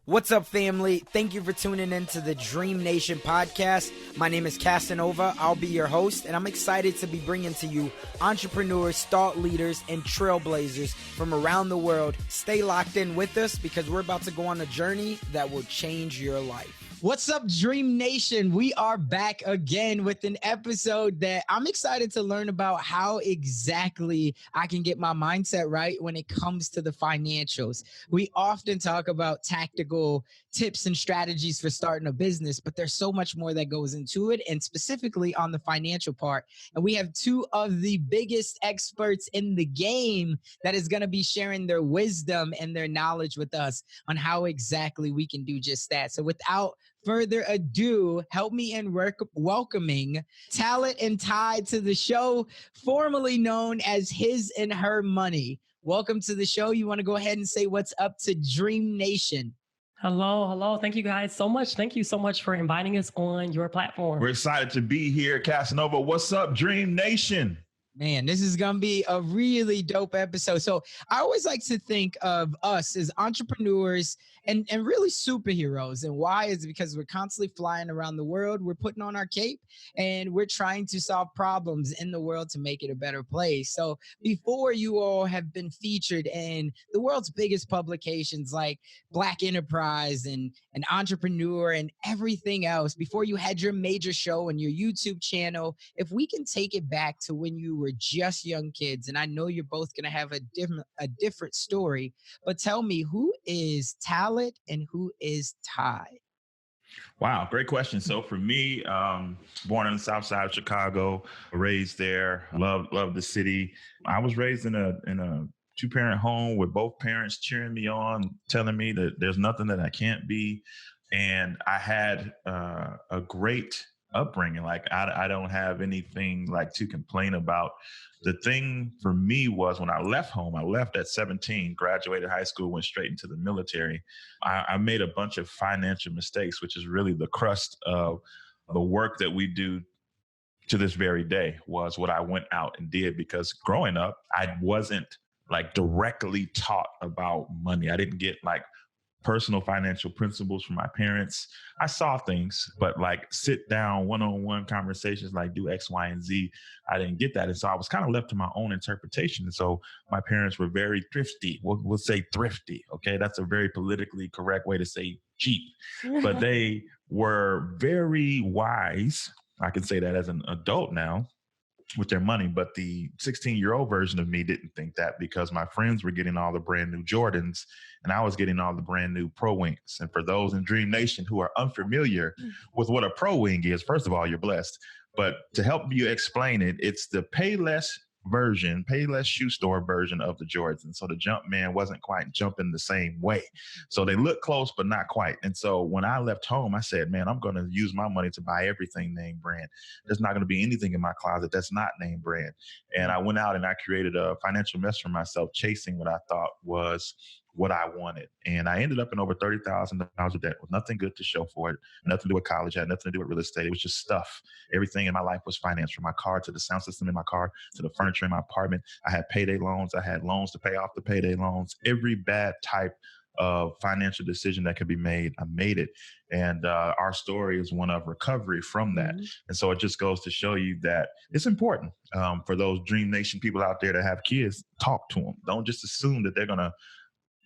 What's up, family? Thank you for tuning in to the DreamNation podcast. My name is Casanova. I'll be your host, and I'm excited to be bringing to you entrepreneurs, thought leaders, and trailblazers from around the world. Stay locked in with us because we're about to go on a journey that will change your life. What's up, Dream Nation? We are back again with an episode that I'm excited to learn about how exactly I can get my mindset right when it comes to the financials. We often talk about tactical tips and strategies for starting a business, but there's so much more that goes into it, and specifically on the financial part. And we have two of the biggest experts in the game that is going to be sharing their wisdom and their knowledge with us on how exactly we can do just that. So without further ado, help me in welcoming Talent and Ty to the show, formerly known as His and Her Money. Welcome to the show. You want to go ahead and say what's up to Dream Nation? Hello. Thank you guys so much. Thank you so much for inviting us on your platform. We're excited to be here, Casanova. What's up, Dream Nation? Man, this is going to be a really dope episode. So I always like to think of us as entrepreneurs and really superheroes. And why is it? Because we're constantly flying around the world. We're putting on our cape and we're trying to solve problems in the world to make it a better place. So before you all have been featured in the world's biggest publications like Black Enterprise and Entrepreneur and everything else, before you had your major show and your YouTube channel, if we can take it back to when you were just young kids, and I know you're both going to have a different story, but tell me, who is Talent and who is Ty? Wow, great question. So for me, born on the south side of Chicago, raised there, love the city. I was raised in a two-parent home with both parents cheering me on, telling me that there's nothing that I can't be. And I had a great upbringing. Like I don't have anything like to complain about. The thing for me was when I left home, I left at 17, graduated high school, went straight into the military. I made a bunch of financial mistakes, which is really the crust of the work that we do to this very day, was what I went out and did. Because growing up, I wasn't like directly taught about money. I didn't get like personal financial principles from my parents. I saw things, but like sit down one-on-one conversations, like do X, Y, and Z, I didn't get that. And so I was kind of left to my own interpretation. And so my parents were very thrifty. We'll say thrifty. Okay. That's a very politically correct way to say cheap, but they were very wise. I can say that as an adult now, with their money. But the 16-year-old version of me didn't think that, because my friends were getting all the brand new Jordans and I was getting all the brand new Pro Wings. And for those in Dream Nation who are unfamiliar with what a Pro Wing is, first of all, you're blessed. But to help you explain it, it's the Payless shoe store version of the Jordans. And so the Jumpman wasn't quite jumping the same way. So they look close, but not quite. And so when I left home, I said, man, I'm going to use my money to buy everything name brand. There's not going to be anything in my closet that's not name brand. And I went out and I created a financial mess for myself, chasing what I thought was what I wanted. And I ended up in over $30,000 of debt with nothing good to show for it, nothing to do with college, had nothing to do with real estate. It was just stuff. Everything in my life was financed, from my car to the sound system in my car to the furniture in my apartment. I had payday loans. I had loans to pay off the payday loans. Every bad type of financial decision that could be made, I made it. And our story is one of recovery from that. Mm-hmm. And so it just goes to show you that it's important for those Dream Nation people out there that have kids, talk to them. Don't just assume that they're going to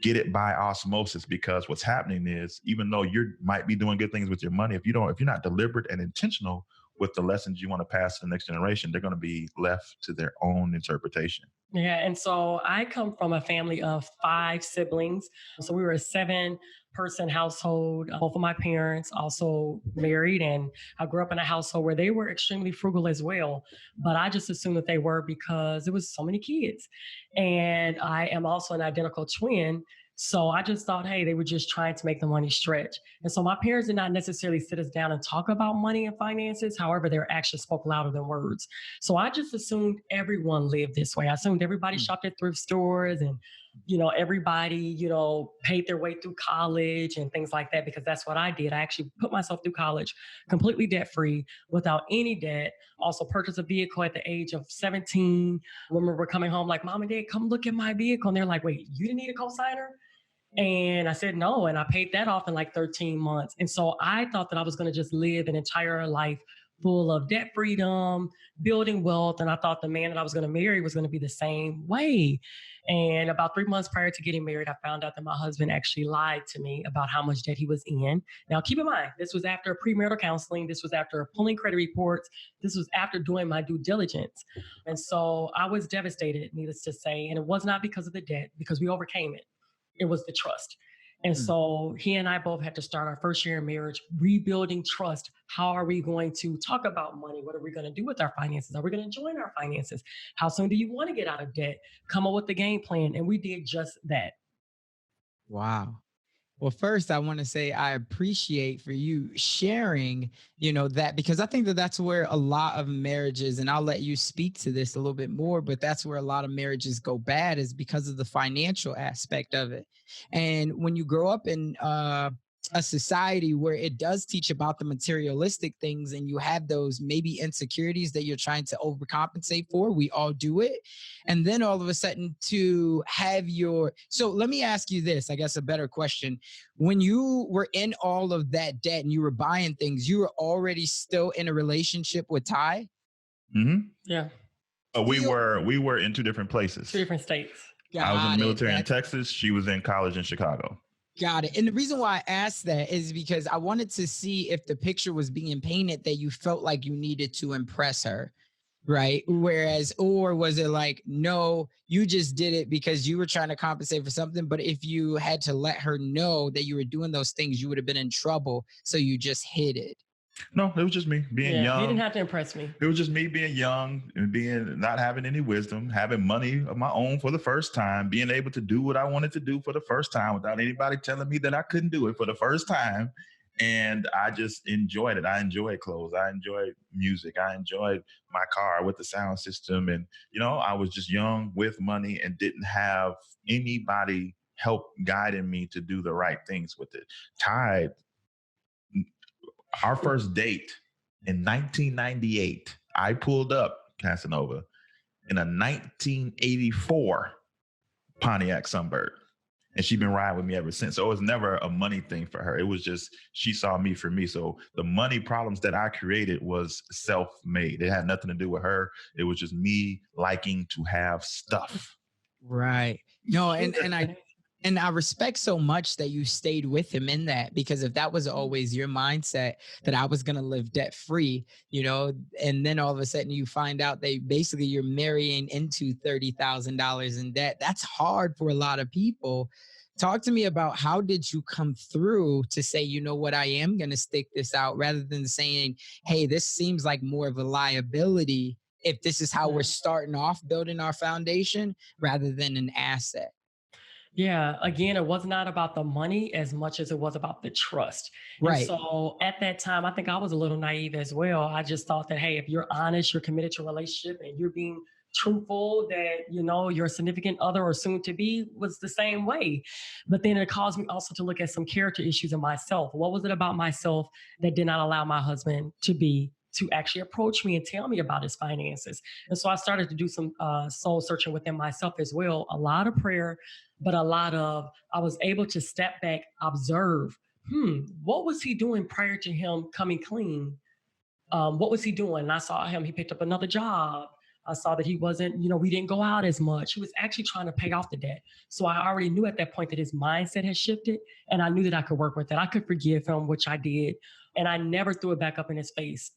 get it by osmosis, because what's happening is, even though you might be doing good things with your money, if you're not deliberate and intentional with the lessons you want to pass to the next generation, they're going to be left to their own interpretation. Yeah. And so I come from a family of 5 siblings. So we were a 7-person household. Both of my parents also married, and I grew up in a household where they were extremely frugal as well. But I just assumed that they were because there was so many kids. And I am also an identical twin. So I just thought, hey, they were just trying to make the money stretch. And so my parents did not necessarily sit us down and talk about money and finances. However, their actions spoke louder than words. So I just assumed everyone lived this way. I assumed everybody shopped at thrift stores and, everybody, paid their way through college and things like that, because that's what I did. I actually put myself through college completely debt-free, without any debt. Also purchased a vehicle at the age of 17. When we were coming home, like, Mom and Dad, come look at my vehicle. And they're like, wait, you didn't need a cosigner? And I said no. And I paid that off in like 13 months. And so I thought that I was going to just live an entire life full of debt freedom, building wealth. And I thought the man that I was going to marry was going to be the same way. And about 3 months prior to getting married, I found out that my husband actually lied to me about how much debt he was in. Now, keep in mind, this was after premarital counseling. This was after pulling credit reports. This was after doing my due diligence. And so I was devastated, needless to say. And it was not because of the debt, because we overcame it. It was the trust. And so he and I both had to start our first year in marriage, rebuilding trust. How are we going to talk about money? What are we going to do with our finances? Are we going to join our finances? How soon do you want to get out of debt? Come up with the game plan. And we did just that. Wow. Well, first, I want to say I appreciate for you sharing, that, because I think that that's where a lot of marriages, and I'll let you speak to this a little bit more, but that's where a lot of marriages go bad, is because of the financial aspect of it. And when you grow up in a society where it does teach about the materialistic things, and you have those maybe insecurities that you're trying to overcompensate for, we all do it. And then all of a sudden to have so let me ask you this, I guess a better question. When you were in all of that debt and you were buying things, you were already still in a relationship with Ty? Mm-hmm. Yeah. We were in two different places. Two different states. I was in the military in Texas. She was in college in Chicago. Got it. And the reason why I asked that is because I wanted to see if the picture was being painted that you felt like you needed to impress her, right? Or was it like, no, you just did it because you were trying to compensate for something, but if you had to let her know that you were doing those things, you would have been in trouble, so you just hid it? No, it was just me being young. He didn't have to impress me. It was just me being young and not having any wisdom, having money of my own for the first time, being able to do what I wanted to do for the first time without anybody telling me that I couldn't do it for the first time. And I just enjoyed it. I enjoyed clothes. I enjoyed music. I enjoyed my car with the sound system. And, I was just young with money and didn't have anybody help guiding me to do the right things with it. Ty, our first date in 1998, I pulled up Casanova in a 1984 Pontiac Sunbird. And she's been riding with me ever since. So it was never a money thing for her. It was just, she saw me for me. So the money problems that I created was self-made. It had nothing to do with her. It was just me liking to have stuff. Right. No, and I respect so much that you stayed with him in that, because if that was always your mindset that I was going to live debt free, and then all of a sudden you find out that basically you're marrying into $30,000 in debt, that's hard for a lot of people. Talk to me about how did you come through to say, you know what, I am going to stick this out, rather than saying, hey, this seems like more of a liability if this is how we're starting off building our foundation, rather than an asset. Yeah, again, it was not about the money as much as it was about the trust. Right. And so at that time, I think I was a little naive as well. I just thought that, hey, if you're honest, you're committed to a relationship, and you're being truthful, that, your significant other or soon to be was the same way. But then it caused me also to look at some character issues in myself. What was it about myself that did not allow my husband to actually approach me and tell me about his finances? And so I started to do some soul searching within myself as well. A lot of prayer, but a lot of, I was able to step back, observe, what was he doing prior to him coming clean? What was he doing? And I saw him, he picked up another job. I saw that he wasn't, we didn't go out as much. He was actually trying to pay off the debt. So I already knew at that point that his mindset had shifted, and I knew that I could work with it. I could forgive him, which I did. And I never threw it back up in his face.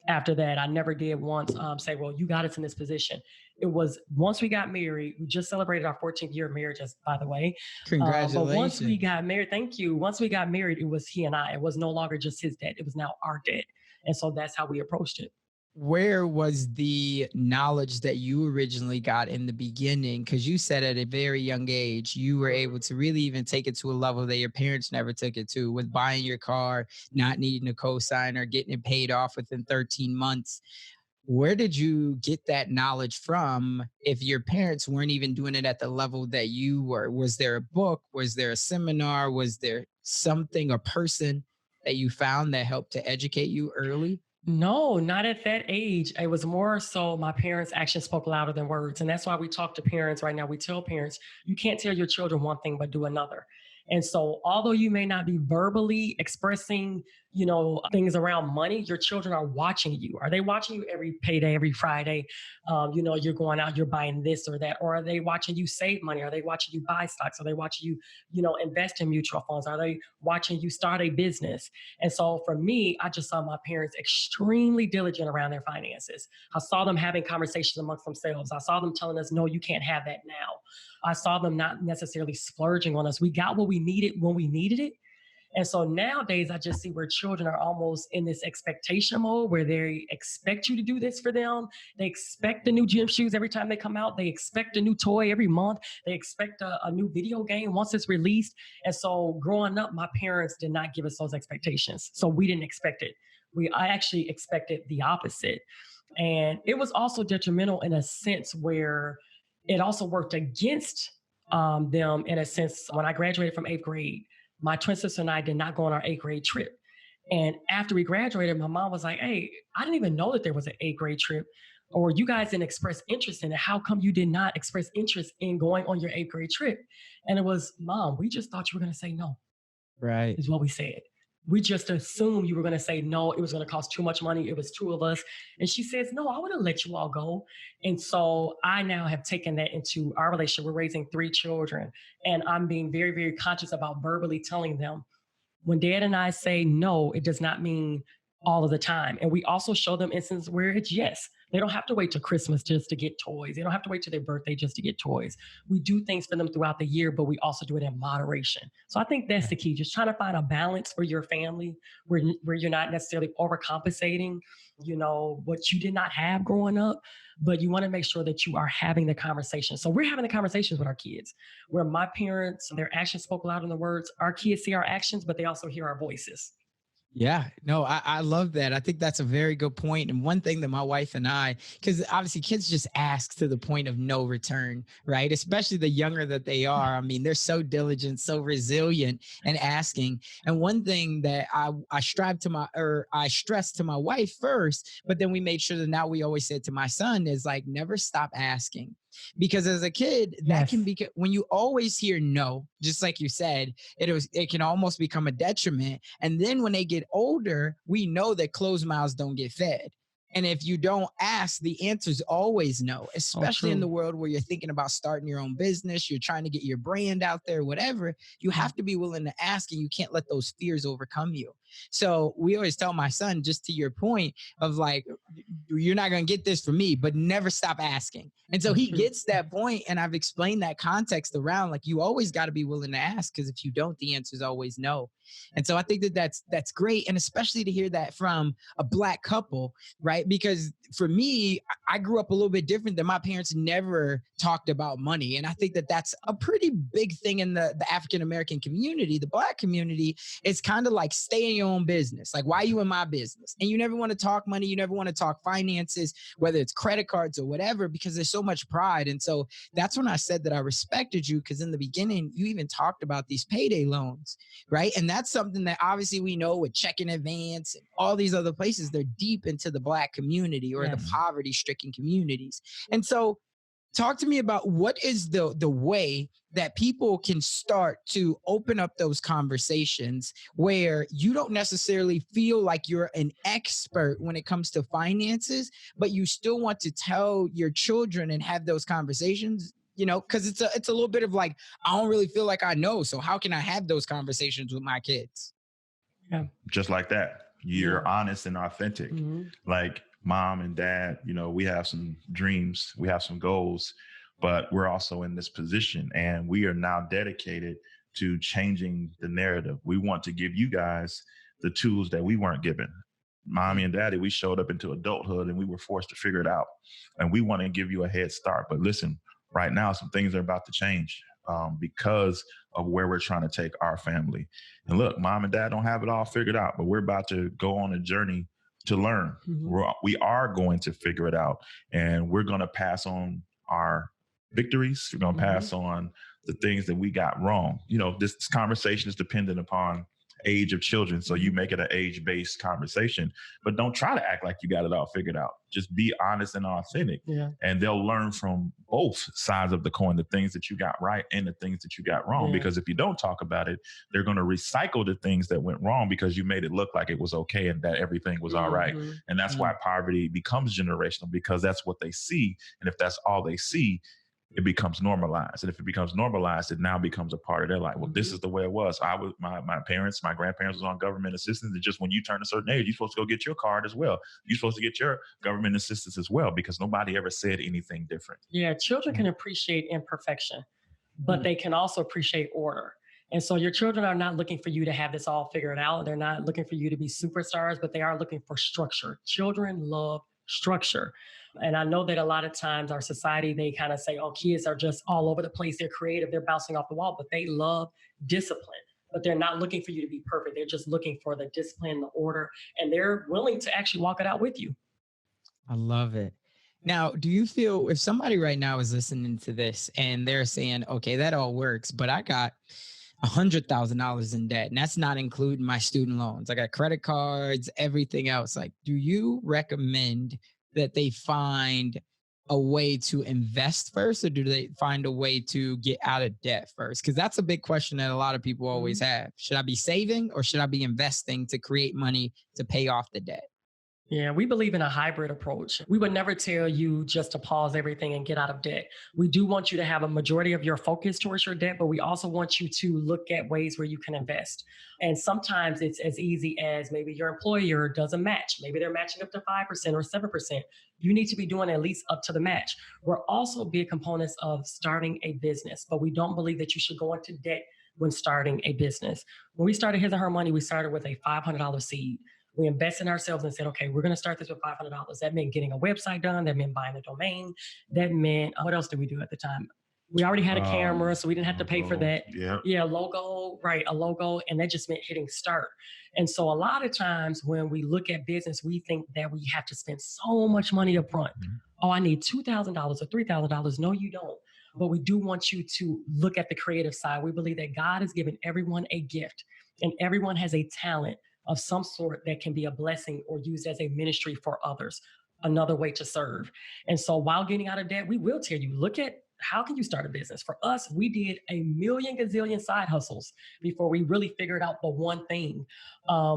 After that, I never did once say, well, you got us in this position. It was once we got married, we just celebrated our 14th year of marriage, by the way. Congratulations. But once we got married, thank you. Once we got married, it was he and I. It was no longer just his debt. It was now our debt. And so that's how we approached it. Where was the knowledge that you originally got in the beginning? Because you said at a very young age, you were able to really even take it to a level that your parents never took it to, with buying your car, not needing a cosigner, getting it paid off within 13 months. Where did you get that knowledge from if your parents weren't even doing it at the level that you were? Was there a book? Was there a seminar? Was there something, a person that you found that helped to educate you early? No, not at that age. It was more so my parents' actions spoke louder than words. And that's why we talk to parents right now. We tell parents, you can't tell your children one thing, but do another. And so although you may not be verbally expressing, things around money, your children are watching you. Are they watching you every payday, every Friday? You're going out, you're buying this or that. Or are they watching you save money? Are they watching you buy stocks? Are they watching you, invest in mutual funds? Are they watching you start a business? And so for me, I just saw my parents extremely diligent around their finances. I saw them having conversations amongst themselves. I saw them telling us, no, you can't have that now. I saw them not necessarily splurging on us. We got what we needed when we needed it. And so nowadays, I just see where children are almost in this expectation mode where they expect you to do this for them. They expect the new gym shoes every time they come out. They expect a new toy every month. They expect a new video game once it's released. And so growing up, my parents did not give us those expectations. So we didn't expect it. I actually expected the opposite. And it was also detrimental in a sense where it also worked against them in a sense. When I graduated from 8th grade, my twin sister and I did not go on our 8th grade trip. And after we graduated, my mom was like, hey, I didn't even know that there was an 8th grade trip, or you guys didn't express interest in it. How come you did not express interest in going on your 8th grade trip? And it was, Mom, we just thought you were going to say no, Right. is what we said. We just assumed you were going to say no. It was going to cost too much money. It was two of us. And she says, no, I would have let you all go. And so I now have taken that into our relationship. We're raising 3 children. And I'm being very, very conscious about verbally telling them, when Dad and I say no, it does not mean all of the time. And we also show them instances where it's yes. They don't have to wait till Christmas just to get toys. They don't have to wait till their birthday just to get toys. We do things for them throughout the year, but we also do it in moderation. So I think that's the key, just trying to find a balance for your family where you're not necessarily overcompensating, what you did not have growing up, but you want to make sure that you are having the conversation. So we're having the conversations with our kids, where my parents, their actions spoke louder than the words. Our kids see our actions, but they also hear our voices. Yeah, no, I love that. I think that's a very good point. And one thing that my wife and I, because obviously kids just ask to the point of no return, right? Especially the younger that they are. I mean, they're so diligent, so resilient and asking. And one thing that I stress to my wife first, but then we made sure that now we always said to my son is like, never stop asking. Because as a kid, that can be, when you always hear no, just like you said, it can almost become a detriment. And then when they get older, we know that closed mouths don't get fed. And if you don't ask, the answer is always no, especially in the world where you're thinking about starting your own business, you're trying to get your brand out there, whatever. You have to be willing to ask, and you can't let those fears overcome you. So we always tell my son, just to your point of like, you're not going to get this from me, but never stop asking. And so he gets that point, and I've explained that context around, like, you always got to be willing to ask, because if you don't, the answer is always no. And so I think that's great. And especially to hear that from a Black couple, right? Because for me, I grew up a little bit different than my parents never talked about money. And I think that's a pretty big thing in the African-American community. The Black community is kind of like, stay in your own business. Like, why are you in my business? And you never want to talk money. You never want to talk finances, whether it's credit cards or whatever, because there's so much pride. And so that's when I said that I respected you, because in the beginning, you even talked about these payday loans, right? And that's something that obviously we know with Check in Advance and all these other places, they're deep into the Black community or the poverty-stricken communities. And so talk to me about what is the way that people can start to open up those conversations where you don't necessarily feel like you're an expert when it comes to finances, but you still want to tell your children and have those conversations, because it's a little bit of like, I don't really feel like I know. So how can I have those conversations with my kids? Yeah. Just like that. You're honest and authentic. Like, Mom and Dad, we have some dreams, we have some goals, but we're also in this position, and we are now dedicated to changing the narrative. We want to give you guys the tools that we weren't given. Mommy and Daddy, we showed up into adulthood and we were forced to figure it out. And we want to give you a head start. But listen, right now, some things are about to change because of where we're trying to take our family. And look, Mom and Dad don't have it all figured out, but we're about to go on a journey to learn. We are going to figure it out, and we're going to pass on our victories. We're going to pass on the things that we got wrong. This conversation is dependent upon age of children. So you make it an age-based conversation, but don't try to act like you got it all figured out. Just be honest and authentic. Yeah. And they'll learn from both sides of the coin, the things that you got right and the things that you got wrong. Yeah. Because if you don't talk about it, they're going to recycle the things that went wrong because you made it look like it was okay and that everything was all right. And that's why poverty becomes generational, because that's what they see. And if that's all they see, it becomes normalized. And if it becomes normalized, it now becomes a part of their life. Well, this is the way it was. My parents, my grandparents was on government assistance. And just when you turn a certain age, you're supposed to go get your card as well. You're supposed to get your government assistance as well, because nobody ever said anything different. Yeah, children can appreciate imperfection, but they can also appreciate order. And so your children are not looking for you to have this all figured out. They're not looking for you to be superstars, but they are looking for structure. Children love structure. And I know that a lot of times our society, they kind of say, oh, kids are just all over the place. They're creative. They're bouncing off the wall, but they love discipline. But they're not looking for you to be perfect. They're just looking for the discipline, the order, and they're willing to actually walk it out with you. I love it. Now, do you feel if somebody right now is listening to this and they're saying, okay, that all works, but I got $100,000 in debt, and that's not including my student loans. I got credit cards, everything else. Like, do you recommend that they find a way to invest first, or do they find a way to get out of debt first? Because that's a big question that a lot of people always have. Should I be saving or should I be investing to create money to pay off the debt? Yeah, we believe in a hybrid approach. We would never tell you just to pause everything and get out of debt. We do want you to have a majority of your focus towards your debt, but we also want you to look at ways where you can invest. And sometimes it's as easy as maybe your employer doesn't match. Maybe they're matching up to 5% or 7%. You need to be doing at least up to the match. We're also big components of starting a business, but we don't believe that you should go into debt when starting a business. When we started His and Her Money, we started with a $500 seed. We invested in ourselves and said, okay, we're going to start this with $500. That meant getting a website done. That meant buying a domain. That meant, what else did we do at the time? We already had a camera, so we didn't have to pay for that. Yeah, logo, right, a logo. And that just meant hitting start. And so a lot of times when we look at business, we think that we have to spend so much money up front. Oh, I need $2,000 or $3,000. No, you don't. But we do want you to look at the creative side. We believe that God has given everyone a gift and everyone has a talent of some sort that can be a blessing or used as a ministry for others, another way to serve. And so while getting out of debt, we will tell you, look at how can you start a business? For us, we did a million gazillion side hustles before we really figured out the one thing.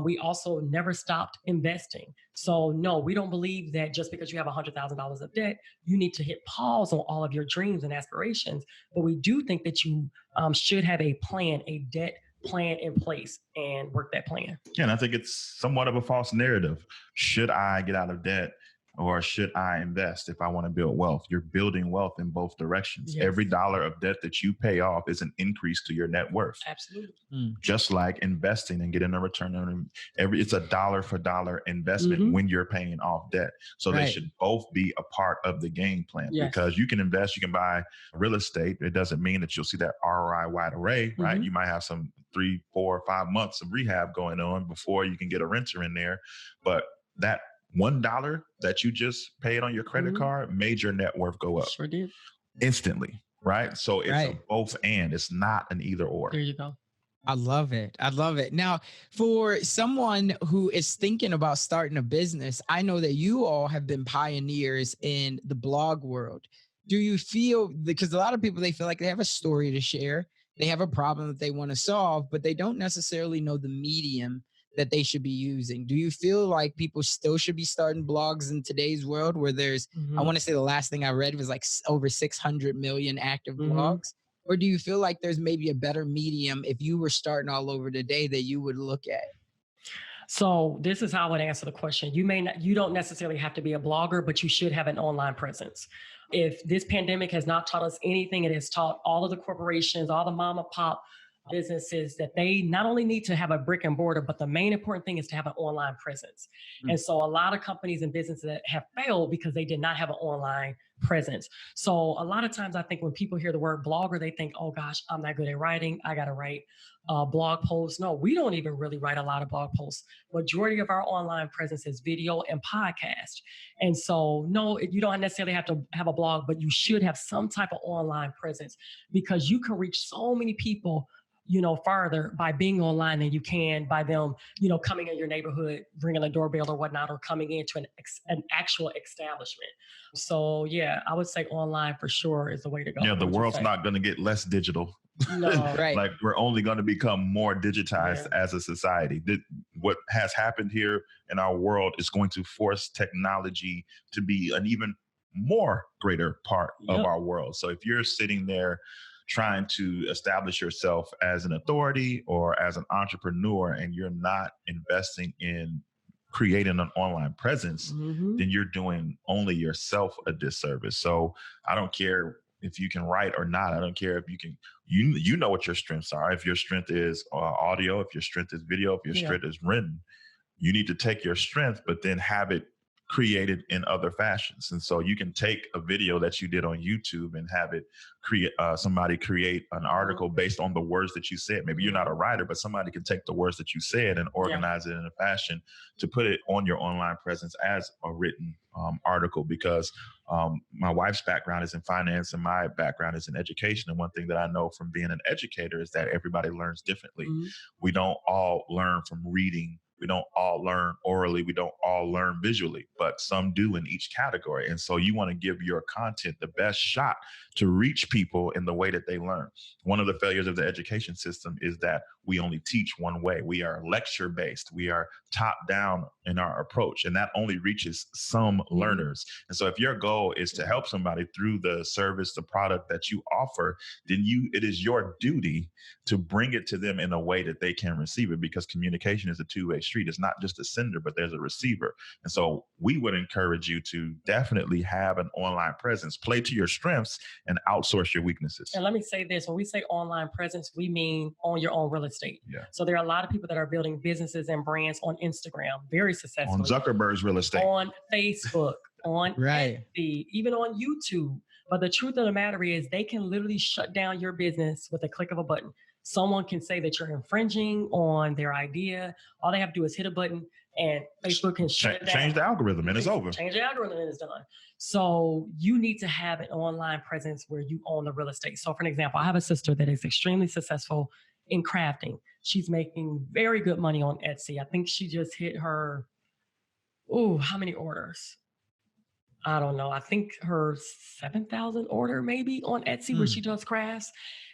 We also never stopped investing. So no, we don't believe that just because you have $100,000 of debt, you need to hit pause on all of your dreams and aspirations. But we do think that you should have a plan, a debt plan in place and work that plan. Yeah, and I think it's somewhat of a false narrative. Should I get out of debt or should I invest if I want to build wealth? You're building wealth in both directions. Yes. Every dollar of debt that you pay off is an increase to your net worth. Absolutely. Just like investing and getting a return on it's a dollar for dollar investment when you're paying off debt. So they should both be a part of the game plan because you can invest, you can buy real estate. It doesn't mean that you'll see that ROI wide array, right? You might have some 3, 4, 5 months of rehab going on before you can get a renter in there. But that $1 that you just paid on your credit card made your net worth go up. Sure did. Instantly, right? So it's a both and. It's not an either or. There you go. I love it. I love it. Now, for someone who is thinking about starting a business, I know that you all have been pioneers in the blog world. Do you feel, because a lot of people, they feel like they have a story to share, they have a problem that they want to solve, but they don't necessarily know the medium that they should be using. Do you feel like people still should be starting blogs in today's world where there's, I want to say the last thing I read was like over 600 million active blogs? Or do you feel like there's maybe a better medium if you were starting all over today that you would look at? So this is how I would answer the question. You don't necessarily have to be a blogger, but you should have an online presence. If this pandemic has not taught us anything, it has taught all of the corporations, all the mom and pop businesses that they not only need to have a brick and mortar, but the main important thing is to have an online presence. And so a lot of companies and businesses that have failed because they did not have an online presence. So a lot of times I think when people hear the word blogger, they think, oh gosh, I'm not good at writing. I got to write blog posts. No, we don't even really write a lot of blog posts. Majority of our online presence is video and podcast. And so no, you don't necessarily have to have a blog, but you should have some type of online presence because you can reach so many people farther by being online than you can by them, coming in your neighborhood, ringing a doorbell or whatnot, or coming into an actual establishment. So yeah, I would say online for sure is the way to go. Yeah, the world's not going to get less digital. No. Right. Like we're only going to become more digitized as a society. What has happened here in our world is going to force technology to be an even more greater part of our world. So if you're sitting there trying to establish yourself as an authority or as an entrepreneur and you're not investing in creating an online presence, then you're doing only yourself a disservice. So I don't care if you can write or not. I don't care if you can, you know what your strengths are. If your strength is audio, if your strength is video, if your strength is written, you need to take your strength, but then have it created in other fashions. And so you can take a video that you did on YouTube and have it somebody create an article based on the words that you said. Maybe you're not a writer, but somebody can take the words that you said and organize it in a fashion to put it on your online presence as a written article. Because my wife's background is in finance and my background is in education. And one thing that I know from being an educator is that everybody learns differently. We don't all learn from reading. We don't all learn orally. We don't all learn visually, but some do in each category. And so you want to give your content the best shot to reach people in the way that they learn. One of the failures of the education system is that we only teach one way. We are lecture based. We are top down in our approach, and that only reaches some learners. And so if your goal is to help somebody through the service, the product that you offer, then it is your duty to bring it to them in a way that they can receive it, because communication is a two-way street. It's not just a sender, but there's a receiver. And so we would encourage you to definitely have an online presence, play to your strengths and outsource your weaknesses. And let me say this, when we say online presence, we mean on your own real estate. Yeah. So there are a lot of people that are building businesses and brands on Instagram, very successfully. On Zuckerberg's real estate. On Facebook, on Etsy, even on YouTube. But the truth of the matter is they can literally shut down your business with a click of a button. Someone can say that you're infringing on their idea. All they have to do is hit a button and Facebook can shut it down. Change the algorithm and it's over. Change the algorithm and it's done. So you need to have an online presence where you own the real estate. So for an example, I have a sister that is extremely successful in crafting. She's making very good money on Etsy. I think she just hit her, how many orders? I don't know. I think her 7,000 order maybe on Etsy where she does crafts.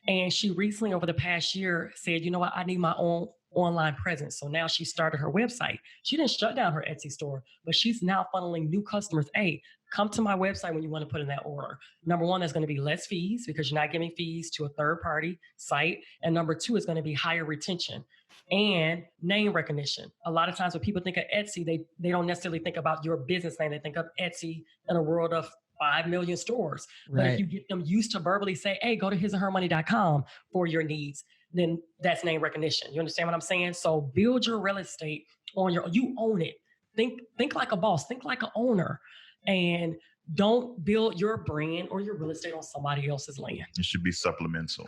And she recently over the past year said, you know what, I need my own online presence. So now she started her website. She didn't shut down her Etsy store, but she's now funneling new customers. Hey, come to my website when you want to put in that order. Number one, there's going to be less fees because you're not giving fees to a third party site. And number two is going to be higher retention and name recognition. A lot of times when people think of Etsy, they don't necessarily think about your business name. They think of Etsy in a world of 5 million stores. Right. But if you get them used to verbally say, hey, go to hisandhermoney.com for your needs, then that's name recognition. You understand what I'm saying? So build your real estate you own it. Think like a boss, think like an owner, and don't build your brand or your real estate on somebody else's land. It should be supplemental.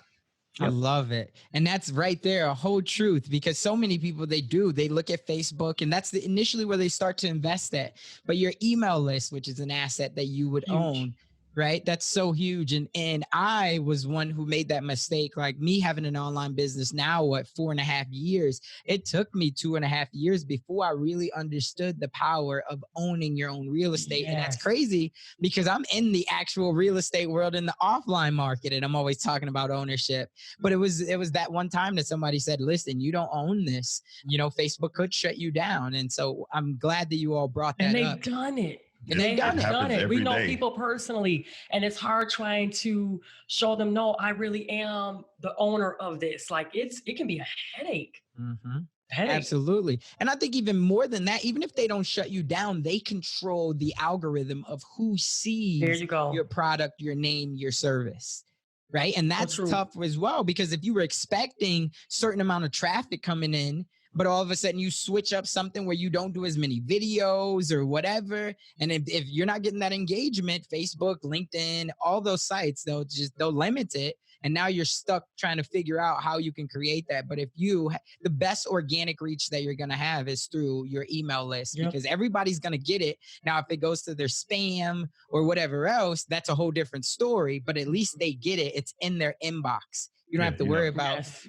I love it. And that's right there, a whole truth, because so many people, they look at Facebook and that's initially where they start to invest at. But your email list, which is an asset that you would own, right? That's so huge. And I was one who made that mistake. Like me having an online business now, 4.5 years, it took me 2.5 years before I really understood the power of owning your own real estate. Yes. And that's crazy because I'm in the actual real estate world in the offline market. And I'm always talking about ownership, but it was that one time that somebody said, listen, you don't own this, Facebook could shut you down. And so I'm glad that you all brought that up. And they've done it. And they've done it. We know people personally, and it's hard trying to show them, no, I really am the owner of this. Like it can be a headache. Mm-hmm. Absolutely. And I think even more than that, even if they don't shut you down, they control the algorithm of who sees your product, your name, your service. Right. And that's tough as well, because if you were expecting certain amount of traffic coming in, but all of a sudden you switch up something where you don't do as many videos or whatever. And if you're not getting that engagement, Facebook, LinkedIn, all those sites, they'll limit it. And now you're stuck trying to figure out how you can create that. But if the best organic reach that you're going to have is through your email list, because everybody's going to get it. Now, if it goes to their spam or whatever else, that's a whole different story, but at least they get it. It's in their inbox. You don't have to worry about. Yes.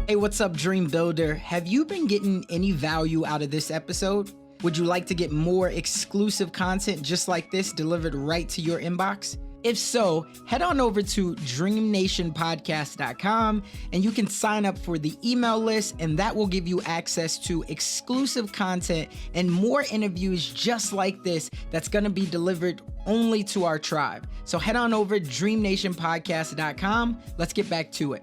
Hey, what's up, Dream Builder? Have you been getting any value out of this episode? Would you like to get more exclusive content just like this delivered right to your inbox? If so, head on over to DreamNationPodcast.com and you can sign up for the email list, and that will give you access to exclusive content and more interviews just like this that's going to be delivered only to our tribe. So head on over to DreamNationPodcast.com. Let's get back to it.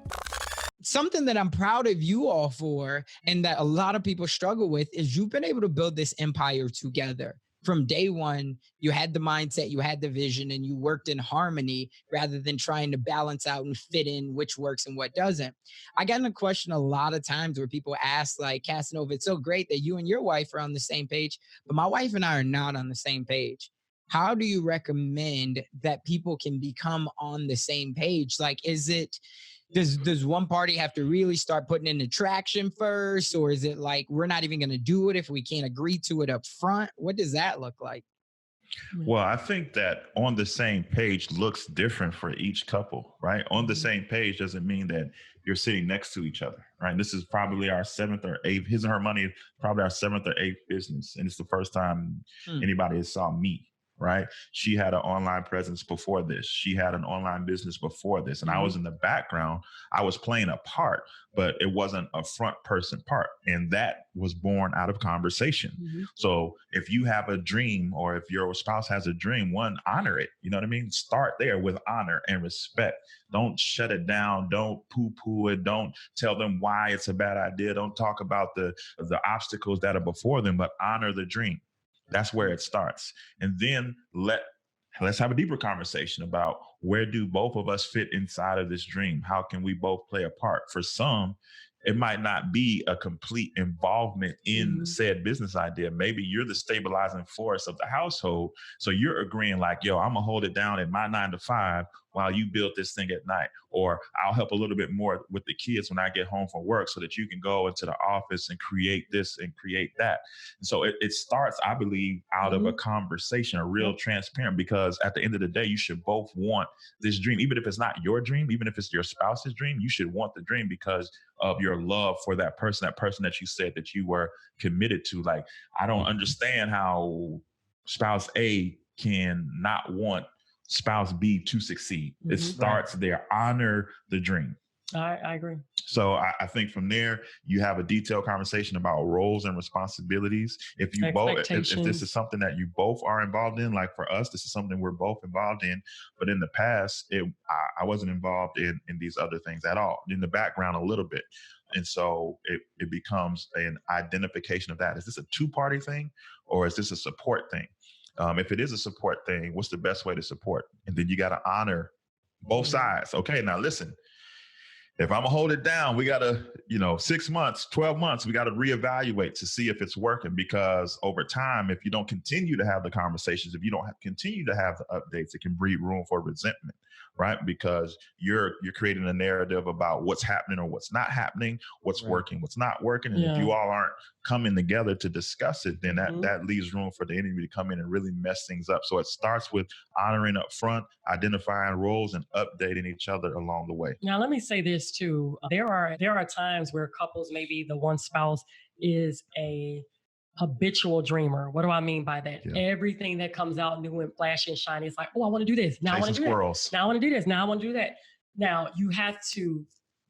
Something that I'm proud of you all for, and that a lot of people struggle with, is you've been able to build this empire together. From day one, you had the mindset, you had the vision, and you worked in harmony rather than trying to balance out and fit in which works and what doesn't. I got in a question a lot of times where people ask, like, Casanova, it's so great that you and your wife are on the same page, but my wife and I are not on the same page. How do you recommend that people can become on the same page? Like, is it... Does one party have to really start putting in the traction first? Or is it like, we're not even going to do it if we can't agree to it up front? What does that look like? Well, I think that on the same page looks different for each couple, right? On the same page doesn't mean that you're sitting next to each other, right? This is probably our 7th or 8th, his and her money, probably our 7th or 8th business. And it's the first time anybody has saw me. Right? She had an online presence before this. She had an online business before this. And I was in the background. I was playing a part, but it wasn't a front person part. And that was born out of conversation. So if you have a dream, or if your spouse has a dream, one, honor it. You know what I mean? Start there with honor and respect. Don't shut it down. Don't poo-poo it. Don't tell them why it's a bad idea. Don't talk about the obstacles that are before them, but honor the dream. That's where it starts. And then let's have a deeper conversation about, where do both of us fit inside of this dream? How can we both play a part? For some, it might not be a complete involvement in said business idea. Maybe you're the stabilizing force of the household. So you're agreeing like, yo, I'm gonna hold it down at my 9 to 5 while you build this thing at night. Or I'll help a little bit more with the kids when I get home from work, so that you can go into the office and create this and create that. And so it starts, I believe, out of a conversation, a real transparent, because at the end of the day, you should both want this dream. Even if it's not your dream, even if it's your spouse's dream, you should want the dream because of your love for that person that you said that you were committed to. Like, I don't understand how spouse A can not want spouse B to succeed. It starts there. Honor the dream. I agree. So I think from there, you have a detailed conversation about roles and responsibilities. If you both, if this is something that you both are involved in, like for us, this is something we're both involved in. But in the past, I wasn't involved in these other things at all, in the background a little bit. And so it becomes an identification of that. Is this a two-party thing, or is this a support thing? If it is a support thing, what's the best way to support? And then you got to honor both sides. Okay, now listen, if I'm gonna hold it down, we gotta, 6 months, 12 months, we gotta reevaluate to see if it's working. Because over time, if you don't continue to have the conversations, if you don't continue to have the updates, it can breed room for resentment, right? Because you're creating a narrative about what's happening or what's not happening, what's working, what's not working. And if you all aren't coming together to discuss it, then that leaves room for the enemy to come in and really mess things up. So it starts with honoring up front, identifying roles, and updating each other along the way. Now, let me say this too. There are times where couples, maybe the one spouse is a habitual dreamer. What do I mean by that? Yeah. Everything that comes out new and flashy and shiny, it's like, oh, I want to do this. Now I want to do that. Now I want to do this. Now I want to do that. Now you have to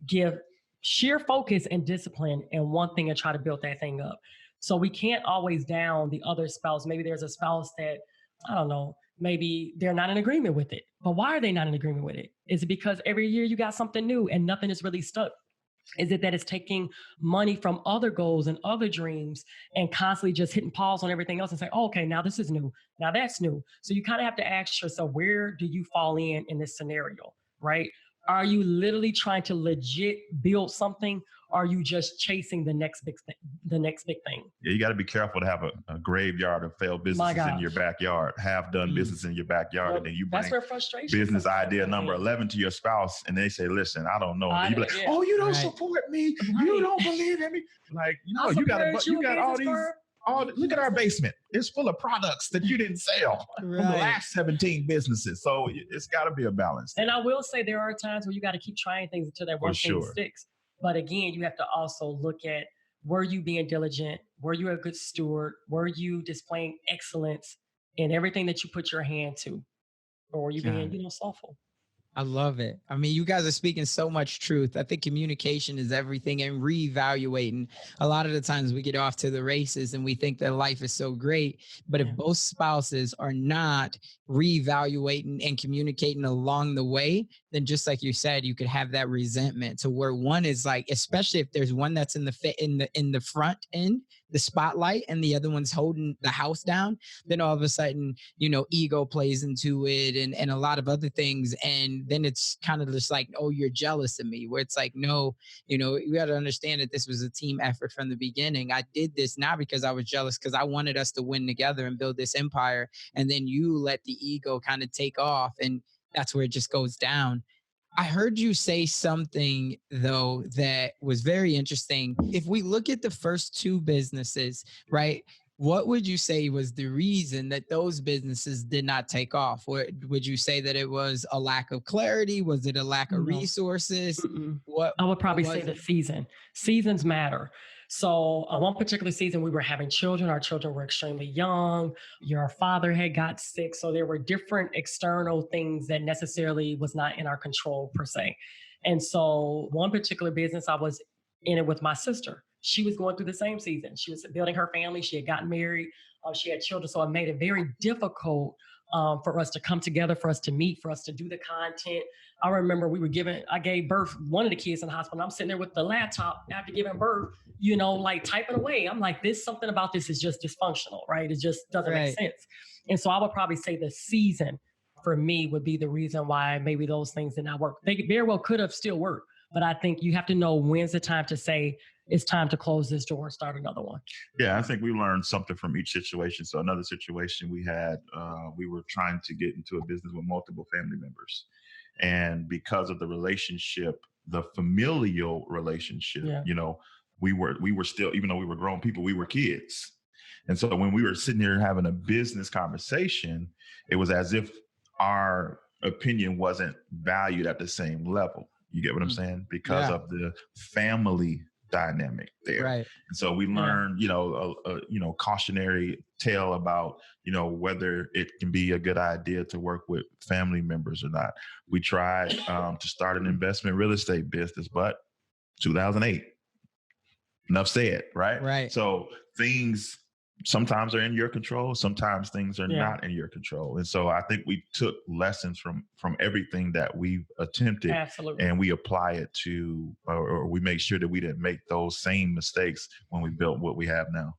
give sheer focus and discipline in one thing and try to build that thing up. So we can't always down the other spouse. Maybe there's a spouse that, I don't know, maybe they're not in agreement with it. But why are they not in agreement with it? Is it because every year you got something new and nothing is really stuck? Is it that it's taking money from other goals and other dreams and constantly just hitting pause on everything else and say, oh, okay, now this is new. Now that's new. So you kind of have to ask yourself, where do you fall in this scenario, right? Are you literally trying to legit build something? Or are you just chasing the next big thing? Yeah, you got to be careful to have a graveyard of failed businesses in your backyard, half-done business in your backyard, and then you bring business idea number 11 to your spouse, and they say, listen, I don't know. And you be like, oh, you don't support me. You don't believe in me. Like, you got all Oh, look at our basement. It's full of products that you didn't sell from the last 17 businesses. So it's got to be a balance. And I will say there are times where you got to keep trying things until that one thing sticks. But again, you have to also look at, were you being diligent? Were you a good steward? Were you displaying excellence in everything that you put your hand to? Or were you being, slothful? I love it. I mean, you guys are speaking so much truth. I think communication is everything, and reevaluating. A lot of the times we get off to the races and we think that life is so great. But if both spouses are not reevaluating and communicating along the way, then just like you said, you could have that resentment to where one is like, especially if there's one that's in the front end, the spotlight, and the other one's holding the house down, then all of a sudden, ego plays into it and a lot of other things. And then it's kind of just like, oh, you're jealous of me, where it's like, no, you got to understand that this was a team effort from the beginning. I did this not because I was jealous, because I wanted us to win together and build this empire. And then you let the ego kind of take off, and that's where it just goes down. I heard you say something, though, that was very interesting. If we look at the first two businesses, right, what would you say was the reason that those businesses did not take off? Or would you say that it was a lack of clarity? Was it a lack of resources? What I would probably say the season. Seasons matter. So one particular season, we were having children. Our children were extremely young. Your father had got sick. So there were different external things that necessarily was not in our control per se. And so one particular business, I was in it with my sister. She was going through the same season. She was building her family. She had gotten married. She had children. So it made it very difficult for us to come together, for us to meet, for us to do the content. I remember I gave birth, one of the kids in the hospital. I'm sitting there with the laptop after giving birth, like typing away. I'm like, something about this is just dysfunctional, right? It just doesn't make sense. And so I would probably say the season for me would be the reason why maybe those things did not work. They very well could have still worked, but I think you have to know when's the time to say, it's time to close this door and start another one. Yeah, I think we learned something from each situation. So another situation we had, we were trying to get into a business with multiple family members. And because of the relationship, the familial relationship, we were still, even though we were grown people, we were kids. And so when we were sitting here having a business conversation, it was as if our opinion wasn't valued at the same level. You get what I'm saying? Because of the family dynamic there. Right. And so we learned, cautionary tale about, whether it can be a good idea to work with family members or not. We tried to start an investment real estate business, but 2008, enough said, right? Right. So things sometimes are in your control. Sometimes things are not in your control. And so I think we took lessons from everything that we've attempted. Absolutely. And we apply it to, or we make sure that we didn't make those same mistakes when we built what we have now.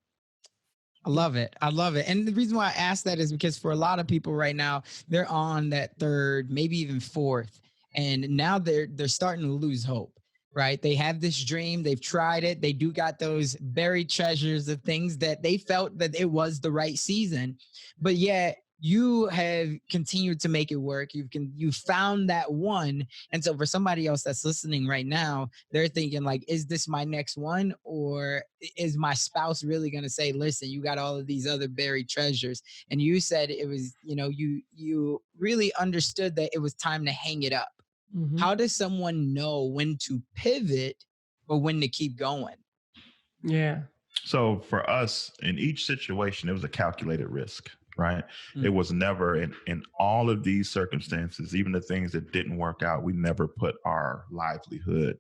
I love it. I love it. And the reason why I ask that is because for a lot of people right now, they're on that third, maybe even fourth. And now they're starting to lose hope. Right? They have this dream. They've tried it. They do got those buried treasures of things that they felt that it was the right season, but yet you have continued to make it work. You found that one. And so for somebody else that's listening right now, they're thinking like, is this my next one? Or is my spouse really going to say, listen, you got all of these other buried treasures. And you said it was, you really understood that it was time to hang it up. Mm-hmm. How does someone know when to pivot or when to keep going? Yeah. So for us, in each situation, it was a calculated risk, right? Mm-hmm. It was never in all of these circumstances, even the things that didn't work out, we never put our livelihood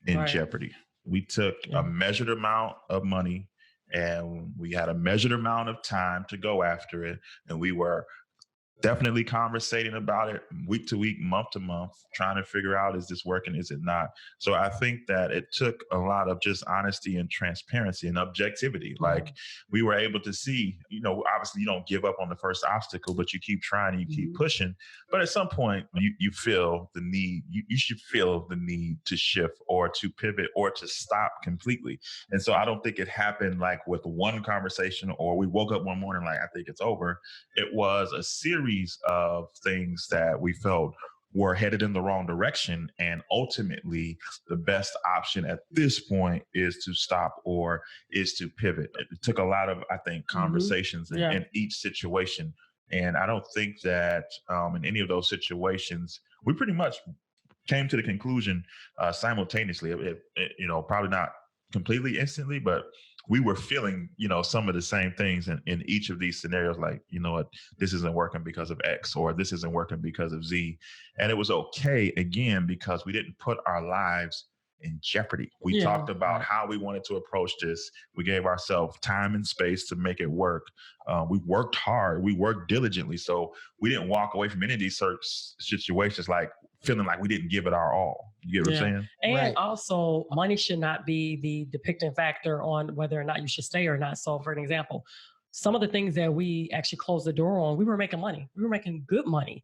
in jeopardy. We took a measured amount of money and we had a measured amount of time to go after it. And we were definitely conversating about it week to week, month to month, trying to figure out, is this working? Is it not? So I think that it took a lot of just honesty and transparency and objectivity. Mm-hmm. Like we were able to see, obviously you don't give up on the first obstacle, but you keep trying and you keep pushing. But at some point you feel the need, you should feel the need to shift or to pivot or to stop completely. And so I don't think it happened like with one conversation or we woke up one morning like, I think it's over. It was a series of things that we felt were headed in the wrong direction. And ultimately, the best option at this point is to stop or is to pivot. It took a lot of, I think, conversations in each situation. And I don't think that in any of those situations, we pretty much came to the conclusion simultaneously. Probably not completely instantly, but we were feeling, some of the same things in each of these scenarios. Like, you know what, this isn't working because of X, or this isn't working because of Z. And it was okay, again, because we didn't put our lives in jeopardy. We talked about how we wanted to approach this. We gave ourselves time and space to make it work. We worked hard. We worked diligently. So we didn't walk away from any of these situations like feeling like we didn't give it our all. You get what I'm saying? And also, money should not be the depicting factor on whether or not you should stay or not. So for an example, some of the things that we actually closed the door on, we were making money. We were making good money.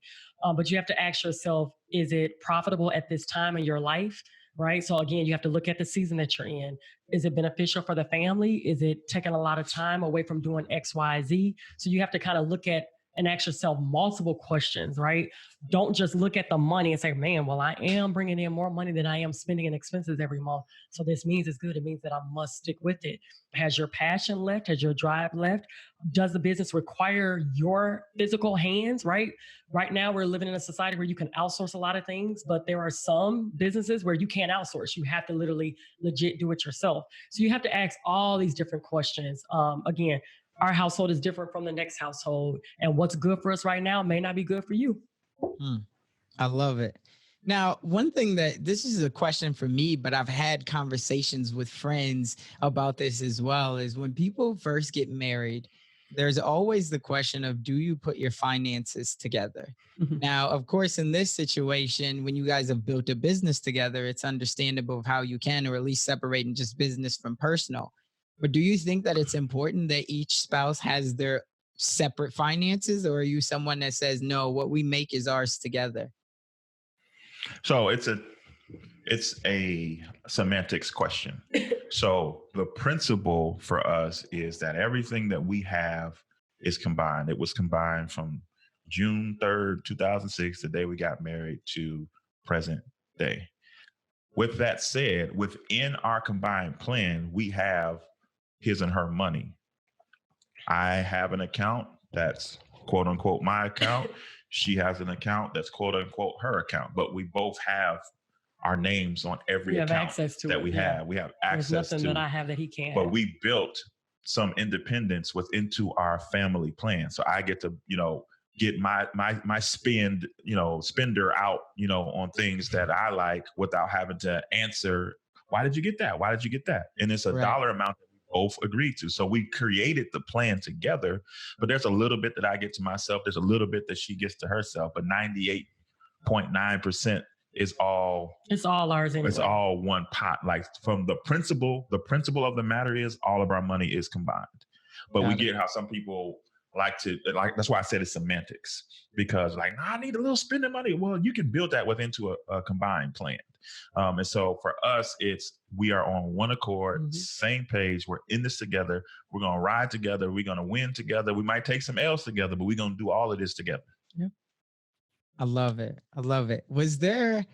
But you have to ask yourself, is it profitable at this time in your life? Right. So again, you have to look at the season that you're in. Is it beneficial for the family? Is it taking a lot of time away from doing X, Y, Z? So you have to kind of look at and ask yourself multiple questions, right? Don't just look at the money and say, man, well, I am bringing in more money than I am spending in expenses every month. So this means it's good. It means that I must stick with it. Has your passion left? Has your drive left? Does the business require your physical hands, right? Right now, we're living in a society where you can outsource a lot of things, but there are some businesses where you can't outsource. You have to literally legit do it yourself. So you have to ask all these different questions. Again, our household is different from the next household, and what's good for us right now may not be good for you. I love it. Now, one thing this is a question for me, but I've had conversations with friends about this as well, is when people first get married, there's always the question of, do you put your finances together? Now, of course, in this situation, when you guys have built a business together, it's understandable of how you can, or at least separating just business from personal. But do you think that it's important that each spouse has their separate finances, or are you someone that says, no, what we make is ours together? So it's a semantics question. So the principle for us is that everything that we have is combined. It was combined from June 3rd, 2006, the day we got married, to present day. With that said, within our combined plan, we have his and her money. I have an account that's quote unquote my account. She has an account that's quote unquote her account, but we both have our names on every account that we have. We have access to. There's nothing that I have that he can't. But we built some independence into our family plan. So I get to, get my spender out, on things that I like without having to answer, why did you get that? Why did you get that? And it's a dollar amount that we both agreed to. So we created the plan together, but there's a little bit that I get to myself. There's a little bit that she gets to herself, but 98.9% is all. It's all ours anyway. It's all one pot. Like from the principle of the matter is all of our money is combined. But we get how some people like to, that's why I said it's semantics, because I need a little spending money. Well, you can build that into a combined plan. And so for us, we are on one accord, same page. We're in this together. We're going to ride together. We're going to win together. We might take some L's together, but we're going to do all of this together. Yep. I love it. I love it. Was there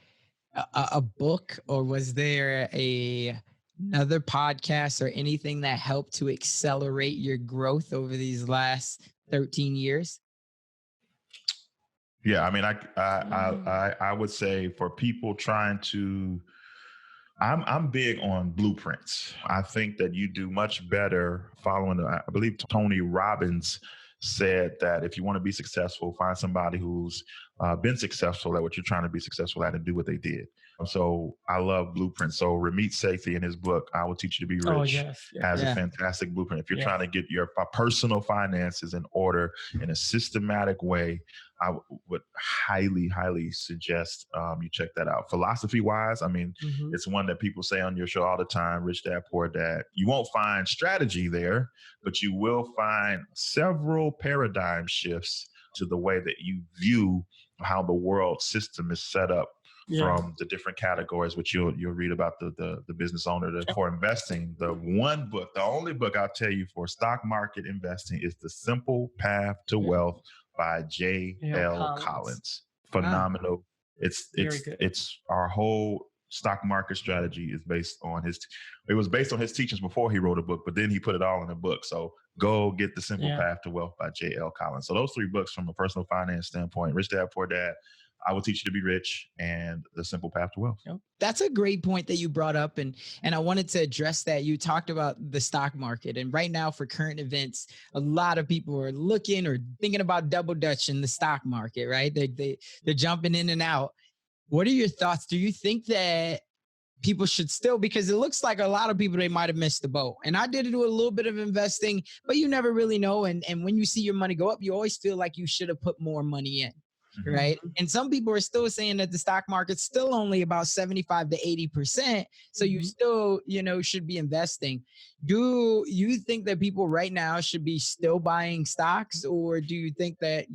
a book, or was there another podcast or anything that helped to accelerate your growth over these last 13 years? Yeah, I mean, I would say for people trying to, I'm big on blueprints. I think that you do much better following, I believe Tony Robbins said that if you want to be successful, find somebody who's been successful at what you're trying to be successful at and do what they did. So I love blueprints. So Ramit Sethi in his book, I Will Teach You to Be Rich, has a fantastic blueprint. If you're trying to get your personal finances in order in a systematic way, I would highly, highly suggest you check that out. Philosophy-wise, I mean, it's one that people say on your show all the time, Rich Dad, Poor Dad. You won't find strategy there, but you will find several paradigm shifts to the way that you view how the world system is set up from the different categories, which you'll read about the business owner for investing. The one book, the only book I'll tell you for stock market investing is The Simple Path to Wealth by J.L. Collins. Phenomenal Very good. It's our whole stock market strategy is based on it was based on his teachings before he wrote a book, but then he put it all in a book. So go get The Simple Path to Wealth by J.L. Collins. So those 3 books from a personal finance standpoint: Rich Dad, Poor Dad, I Will Teach You to Be Rich, and The Simple Path to Wealth. That's a great point that you brought up. And I wanted to address that. You talked about the stock market. And right now for current events, a lot of people are looking or thinking about double dutch in the stock market, right? They're jumping in and out. What are your thoughts? Do you think that people should still, because it looks like a lot of people, they might have missed the boat. And I did do a little bit of investing, but you never really know. And when you see your money go up, you always feel like you should have put more money in. Right. And some people are still saying that the stock market's still only about 75 to 80%. So you still, should be investing. Do you think that people right now should be still buying stocks, or do you think that,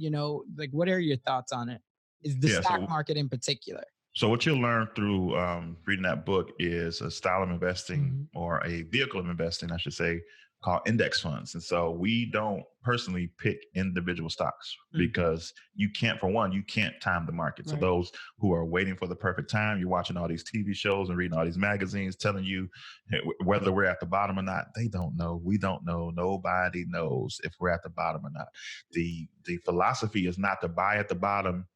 what are your thoughts on it? Is the stock market in particular? So what you'll learn through reading that book is a style of investing, or a vehicle of investing, I should say, called index funds. And so we don't personally pick individual stocks because you can't time the market. Right. So those who are waiting for the perfect time, you're watching all these TV shows and reading all these magazines telling you whether we're at the bottom or not. They don't know. We don't know. Nobody knows if we're at the bottom or not. The philosophy is not to buy at the bottom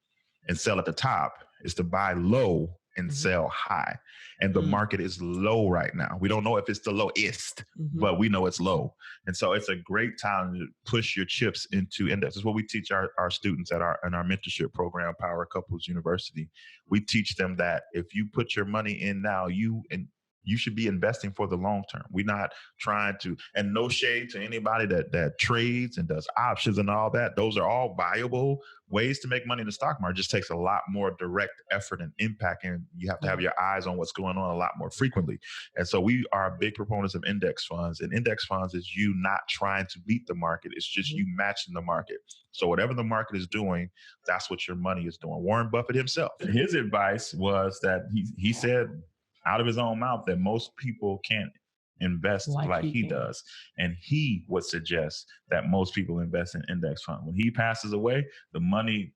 and sell at the top. It's to buy low and sell high. And the market is low right now. We don't know if it's the lowest, but we know it's low. And so it's a great time to push your chips into index. It's what we teach our students in our mentorship program, Power Couples University. We teach them that if you put your money in now, you should be investing for the long term. We're not trying to, and no shade to anybody that trades and does options and all that. Those are all viable ways to make money in the stock market. It just takes a lot more direct effort and impact, and you have to have your eyes on what's going on a lot more frequently. And so we are big proponents of index funds, and index funds is you not trying to beat the market. It's just you matching the market. So whatever the market is doing, that's what your money is doing. Warren Buffett himself, his advice was that he said out of his own mouth that most people can't invest like he does. And he would suggest that most people invest in index fund. When he passes away, the money,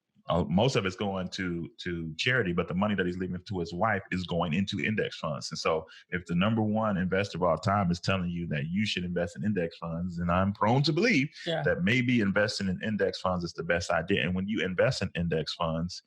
most of it's going to charity, but the money that he's leaving to his wife is going into index funds. And so if the number one investor of all time is telling you that you should invest in index funds, and I'm prone to believe that maybe investing in index funds is the best idea. And when you invest in index funds,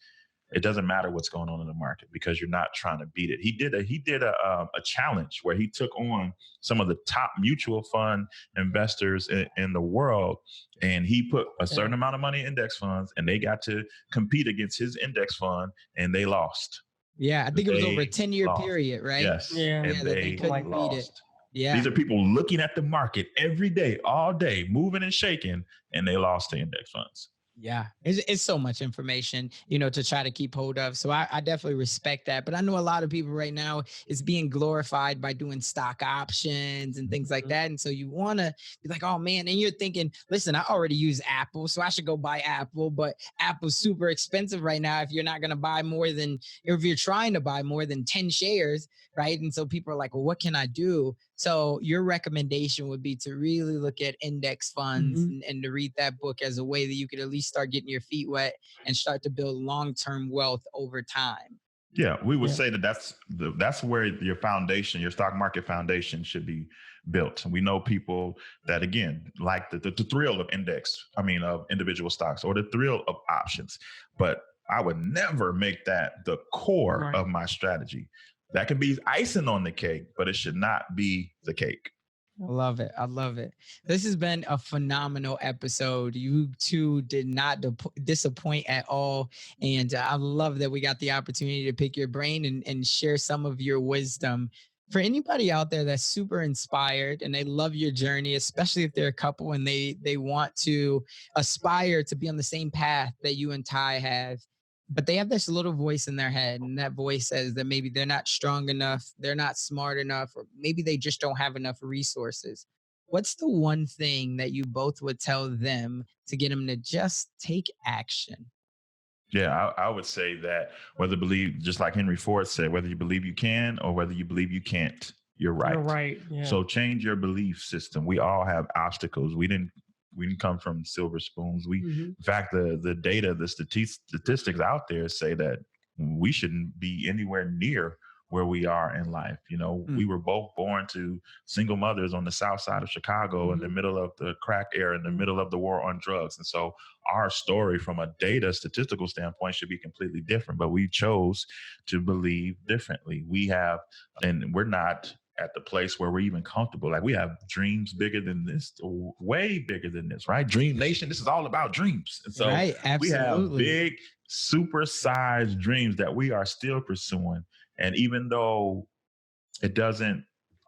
it doesn't matter what's going on in the market because you're not trying to beat it. He did a challenge where he took on some of the top mutual fund investors in the world, and he put a certain amount of money in index funds, and they got to compete against his index fund, and they lost. Yeah, I think it was over a 10-year period, right? Yes, and they couldn't beat it. Yeah, these are people looking at the market every day, all day, moving and shaking, and they lost to index funds. Yeah, it's so much information, to try to keep hold of. So I definitely respect that. But I know a lot of people right now is being glorified by doing stock options and things like that. And so you want to be like, oh, man. And you're thinking, listen, I already use Apple, so I should go buy Apple. But Apple's super expensive right now if you're not going to buy more than, if you're trying to buy more than 10 shares, right? And so people are like, well, what can I do? So your recommendation would be to really look at index funds and to read that book as a way that you could at least start getting your feet wet and start to build long-term wealth over time. Yeah, we would say that that's where your foundation, your stock market foundation should be built. And we know people that, again, like the thrill of of individual stocks or the thrill of options. But I would never make that the core of my strategy. That can be icing on the cake, but it should not be the cake. I love it. I love it. This has been a phenomenal episode. You two did not disappoint at all. And I love that we got the opportunity to pick your brain and share some of your wisdom. For anybody out there that's super inspired and they love your journey, especially if they're a couple and they want to aspire to be on the same path that you and Ty have, but they have this little voice in their head, and that voice says that maybe they're not strong enough, they're not smart enough, or maybe they just don't have enough resources. What's the one thing that you both would tell them to get them to just take action? Yeah, I would say that just like Henry Ford said, whether you believe you can or whether you believe you can't, you're right. You're right. Yeah. So change your belief system. We all have obstacles. We didn't come from silver spoons. In fact, the data, the statistics out there say that we shouldn't be anywhere near where we are in life. We were both born to single mothers on the south side of Chicago in the middle of the crack era, in the middle of the war on drugs. And so our story from a data statistical standpoint should be completely different, but we chose to believe differently. And we're not at the place where we're even comfortable. Like, we have dreams bigger than this, way bigger than this, right? DreamNation, this is all about dreams. And so right, we have absolutely. big, supersized dreams that we are still pursuing. And even though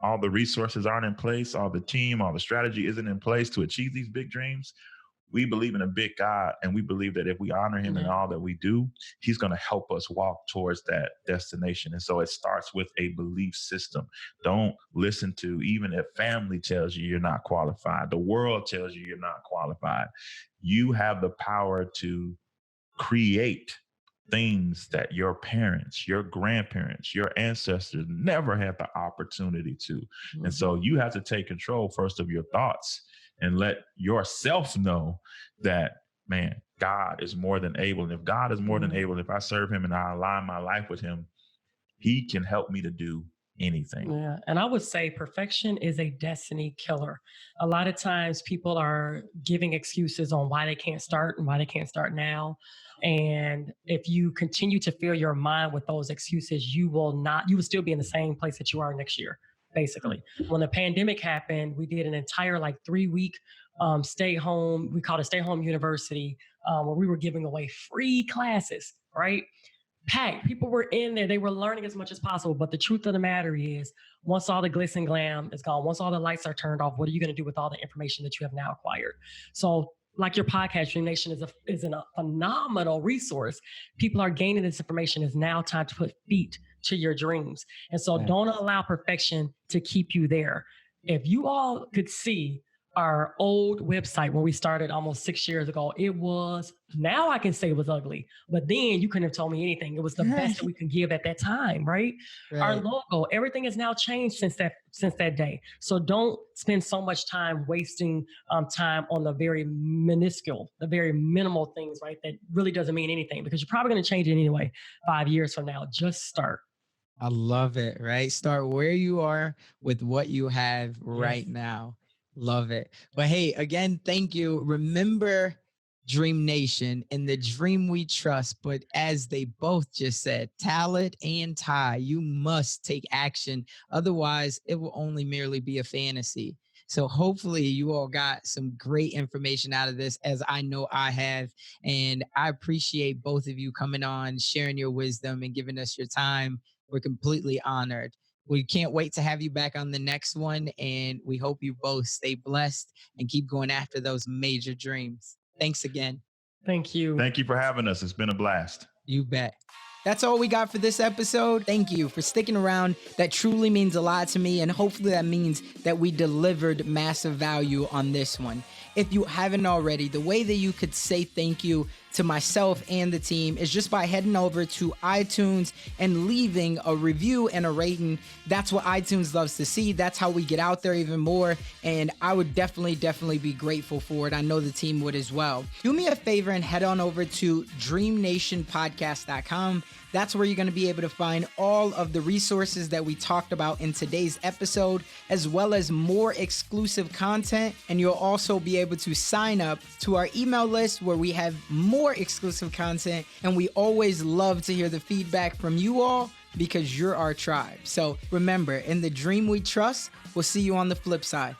all the resources aren't in place, all the team, all the strategy isn't in place to achieve these big dreams, we believe in a big God. And we believe that if we honor him in all that we do, he's going to help us walk towards that destination. And so it starts with a belief system. Don't listen to, even if family tells you you're not qualified, the world tells you you're not qualified. You have the power to create things that your parents, your grandparents, your ancestors never had the opportunity to. And so you have to take control first of your thoughts and let yourself know that, man, God is more than able. And if God is more than able, if I serve him and I align my life with him, he can help me to do anything. Yeah. And I would say perfection is a destiny killer. A lot of times people are giving excuses on why they can't start and why they can't start now. And if you continue to fill your mind with those excuses, you will still be in the same place that you are next year, basically. When the pandemic happened, we did an entire 3-week stay home. We called it Stay Home University, where we were giving away free classes, right? Packed. People were in there. They were learning as much as possible. But the truth of the matter is, once all the glitz and glam is gone, once all the lights are turned off, what are you going to do with all the information that you have now acquired? So, like your podcast, DreamNation is a phenomenal resource. People are gaining this information. It's now time to put feet to your dreams. And so don't allow perfection to keep you there. If you all could see our old website when we started almost 6 years ago, now I can say it was ugly, but then you couldn't have told me anything. It was the best that we could give at that time, right? Our logo, everything has now changed since that day. So don't spend so much time wasting time on the very minuscule, the very minimal things, right? That really doesn't mean anything, because you're probably going to change it anyway 5 years from now. Just start. I love it, right? Start where you are with what you have right now. Love it. But hey, again, thank you. Remember DreamNation and the dream we trust. But as they both just said, Talent and Ty, you must take action. Otherwise, it will only merely be a fantasy. So hopefully you all got some great information out of this, as I know I have. And I appreciate both of you coming on, sharing your wisdom and giving us your time. We're completely honored. We can't wait to have you back on the next one. And we hope you both stay blessed and keep going after those major dreams. Thanks again. Thank you. Thank you for having us. It's been a blast. You bet. That's all we got for this episode. Thank you for sticking around. That truly means a lot to me. And hopefully that means that we delivered massive value on this one. If you haven't already, the way that you could say thank you to myself and the team is just by heading over to iTunes and leaving a review and a rating. That's what iTunes loves to see. That's how we get out there even more. And I would definitely be grateful for it. I know the team would as well. Do me a favor and head on over to DreamNationPodcast.com. That's where you're going to be able to find all of the resources that we talked about in today's episode, as well as more exclusive content. And you'll also be able to sign up to our email list where we have more exclusive content. And we always love to hear the feedback from you all, because you're our tribe. So remember, in the dream we trust, we'll see you on the flip side.